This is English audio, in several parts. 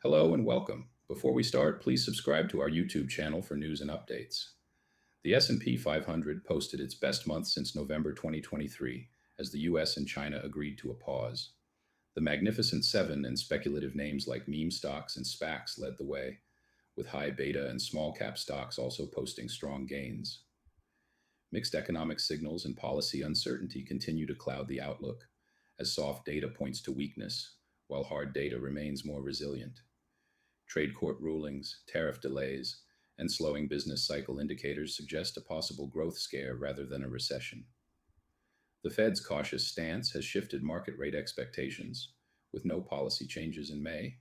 Hello and welcome. Before we start, please subscribe to our YouTube channel for news and updates. The S&P 500 posted its best month since November 2023 as the US and China agreed to a pause. The Magnificent Seven and speculative names like meme stocks and SPACs led the way, with high beta and small cap stocks also posting strong gains. Mixed economic signals and policy uncertainty continue to cloud the outlook, as soft data points to weakness, while hard data remains more resilient. Trade court rulings, tariff delays, and slowing business cycle indicators suggest a possible growth scare rather than a recession. The Fed's cautious stance has shifted market rate expectations, with no policy changes in May,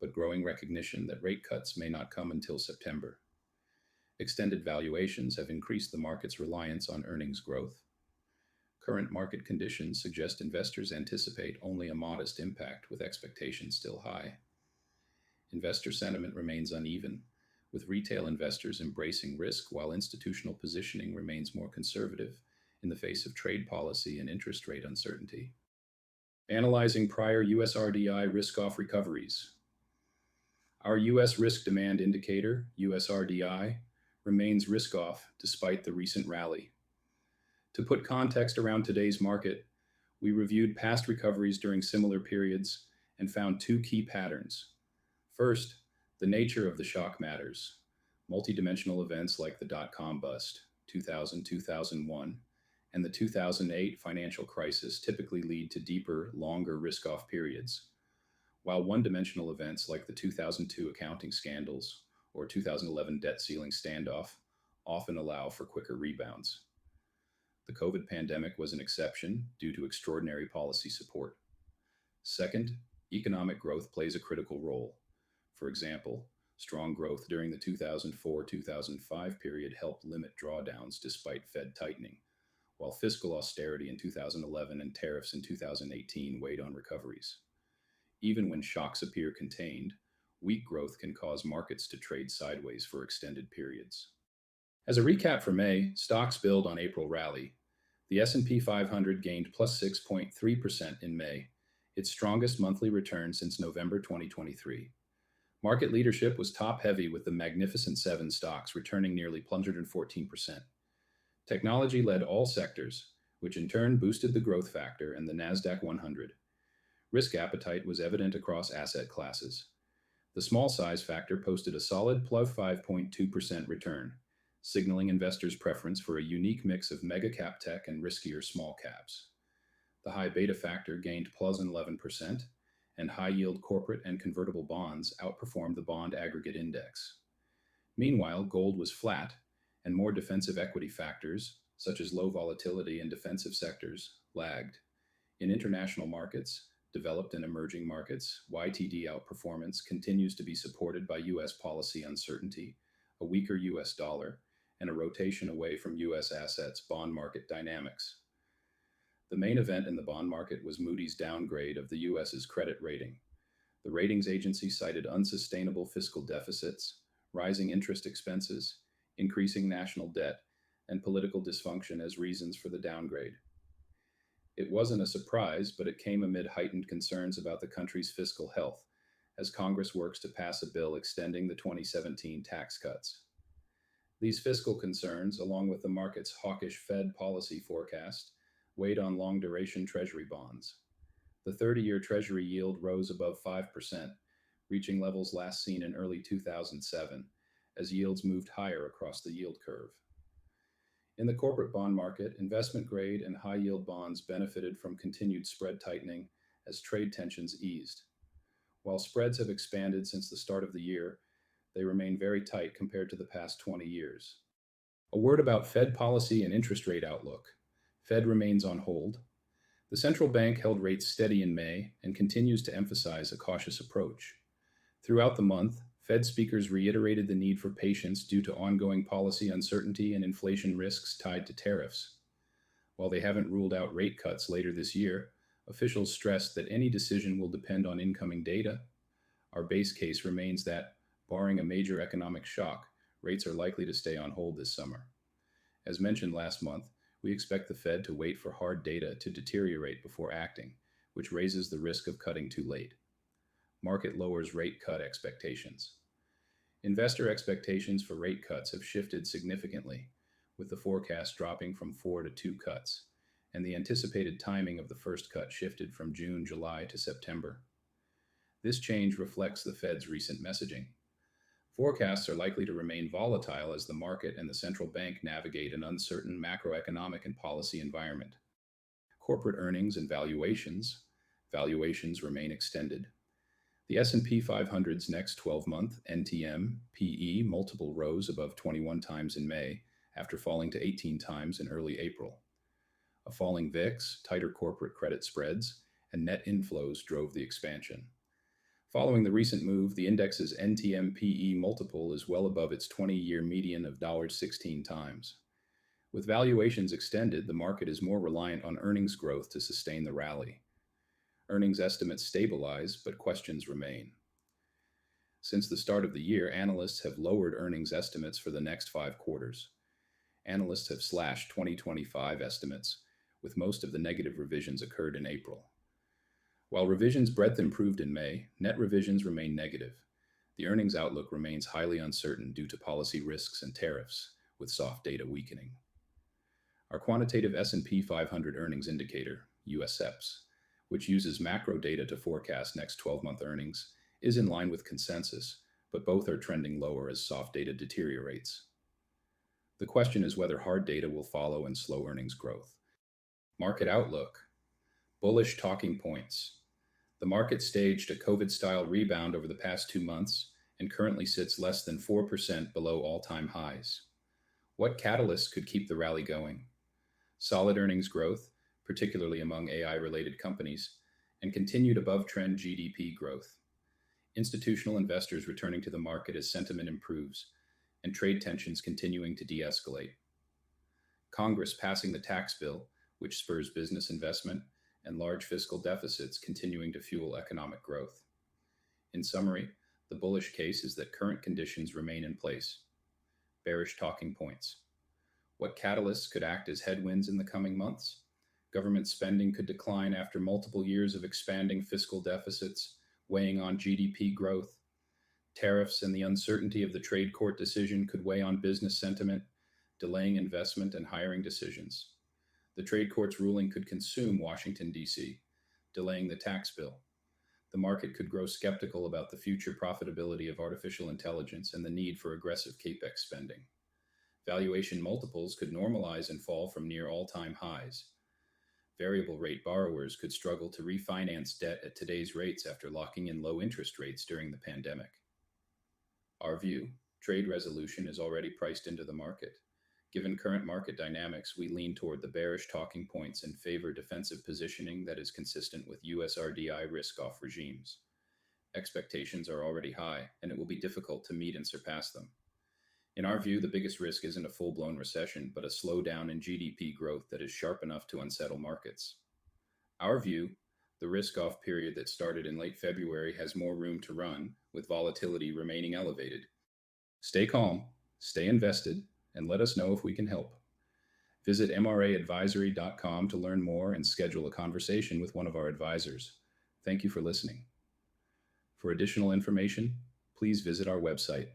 but growing recognition that rate cuts may not come until September. Extended valuations have increased the market's reliance on earnings growth. Current market conditions suggest investors anticipate only a modest impact, with expectations still high. Investor sentiment remains uneven, with retail investors embracing risk while institutional positioning remains more conservative in the face of trade policy and interest rate uncertainty. Analyzing prior USRDI risk-off recoveries. Our U.S. Risk Demand Indicator, USRDI, remains risk-off despite the recent rally. To put context around today's market, we reviewed past recoveries during similar periods and found two key patterns. First, the nature of the shock matters. Multidimensional events like the dot-com bust, 2000-2001, and the 2008 financial crisis typically lead to deeper, longer risk-off periods, while one-dimensional events like the 2002 accounting scandals or 2011 debt ceiling standoff often allow for quicker rebounds. The COVID pandemic was an exception due to extraordinary policy support. Second, economic growth plays a critical role. For example, strong growth during the 2004-2005 period helped limit drawdowns despite Fed tightening, while fiscal austerity in 2011 and tariffs in 2018 weighed on recoveries. Even when shocks appear contained, weak growth can cause markets to trade sideways for extended periods. As a recap for May, stocks build on April rally. The S&P 500 gained plus 6.3% in May, its strongest monthly return since November 2023. Market leadership was top-heavy with the Magnificent Seven stocks returning nearly 114%. Technology led all sectors, which in turn boosted the growth factor and the Nasdaq 100. Risk appetite was evident across asset classes. The small size factor posted a solid plus 5.2% return, signaling investors' preference for a unique mix of mega-cap tech and riskier small caps. The high beta factor gained plus 11%, and high-yield corporate and convertible bonds outperformed the bond aggregate index. Meanwhile, gold was flat, and more defensive equity factors, such as low volatility and defensive sectors, lagged. In international markets, developed and emerging markets, YTD outperformance continues to be supported by U.S. policy uncertainty, a weaker U.S. dollar, and a rotation away from U.S. assets bond market dynamics. The main event in the bond market was Moody's downgrade of the U.S.'s credit rating. The ratings agency cited unsustainable fiscal deficits, rising interest expenses, increasing national debt, and political dysfunction as reasons for the downgrade. It wasn't a surprise, but it came amid heightened concerns about the country's fiscal health, as Congress works to pass a bill extending the 2017 tax cuts. These fiscal concerns, along with the market's hawkish Fed policy forecast, weighed on long-duration Treasury bonds. The 30-year Treasury yield rose above 5%, reaching levels last seen in early 2007, as yields moved higher across the yield curve. In the corporate bond market, investment-grade and high-yield bonds benefited from continued spread tightening as trade tensions eased. While spreads have expanded since the start of the year, they remain very tight compared to the past 20 years. A word about Fed policy and interest rate outlook. Fed remains on hold. The central bank held rates steady in May and continues to emphasize a cautious approach. Throughout the month, Fed speakers reiterated the need for patience due to ongoing policy uncertainty and inflation risks tied to tariffs. While they haven't ruled out rate cuts later this year, officials stressed that any decision will depend on incoming data. Our base case remains that, barring a major economic shock, rates are likely to stay on hold this summer. As mentioned last month, we expect the Fed to wait for hard data to deteriorate before acting, which raises the risk of cutting too late. Market lowers rate cut expectations. Investor expectations for rate cuts have shifted significantly, with the forecast dropping from 4 to 2 cuts, and the anticipated timing of the first cut shifted from June, July to September. This change reflects the Fed's recent messaging. Forecasts are likely to remain volatile as the market and the central bank navigate an uncertain macroeconomic and policy environment. Corporate earnings and valuations remain extended. The S&P 500's next 12-month NTM PE multiple rose above 21 times in May after falling to 18 times in early April. A falling VIX, tighter corporate credit spreads, and net inflows drove the expansion. Following the recent move, the index's NTM PE multiple is well above its 20-year median of 16 times. With valuations extended, the market is more reliant on earnings growth to sustain the rally. Earnings estimates stabilize, but questions remain. Since the start of the year, analysts have lowered earnings estimates for the next 5 quarters. Analysts have slashed 2025 estimates, with most of the negative revisions occurred in April. While revisions' breadth improved in May, net revisions remain negative. The earnings outlook remains highly uncertain due to policy risks and tariffs, with soft data weakening. Our quantitative S&P 500 earnings indicator, USEPS, which uses macro data to forecast next 12-month earnings, is in line with consensus, but both are trending lower as soft data deteriorates. The question is whether hard data will follow and slow earnings growth. Market outlook. Bullish talking points. The market staged a COVID-style rebound over the past 2 months and currently sits less than 4% below all-time highs. What catalysts could keep the rally going? Solid earnings growth, particularly among AI-related companies, and continued above-trend GDP growth. Institutional investors returning to the market as sentiment improves, and trade tensions continuing to de-escalate. Congress passing the tax bill, which spurs business investment, and large fiscal deficits continuing to fuel economic growth. In summary, the bullish case is that current conditions remain in place. Bearish talking points. What catalysts could act as headwinds in the coming months? Government spending could decline after multiple years of expanding fiscal deficits, weighing on GDP growth. Tariffs and the uncertainty of the trade court decision could weigh on business sentiment, delaying investment and hiring decisions. The trade court's ruling could consume Washington, D.C., delaying the tax bill. The market could grow skeptical about the future profitability of artificial intelligence and the need for aggressive capex spending. Valuation multiples could normalize and fall from near all-time highs. Variable rate borrowers could struggle to refinance debt at today's rates after locking in low interest rates during the pandemic. Our view: trade resolution is already priced into the market. Given current market dynamics, we lean toward the bearish talking points and favor defensive positioning that is consistent with US RDI risk-off regimes. Expectations are already high, and it will be difficult to meet and surpass them. In our view, the biggest risk isn't a full-blown recession, but a slowdown in GDP growth that is sharp enough to unsettle markets. Our view: the risk-off period that started in late February has more room to run, with volatility remaining elevated. Stay calm, stay invested, and let us know if we can help. Visit MRAadvisory.com to learn more and schedule a conversation with one of our advisors. Thank you for listening. For additional information, please visit our website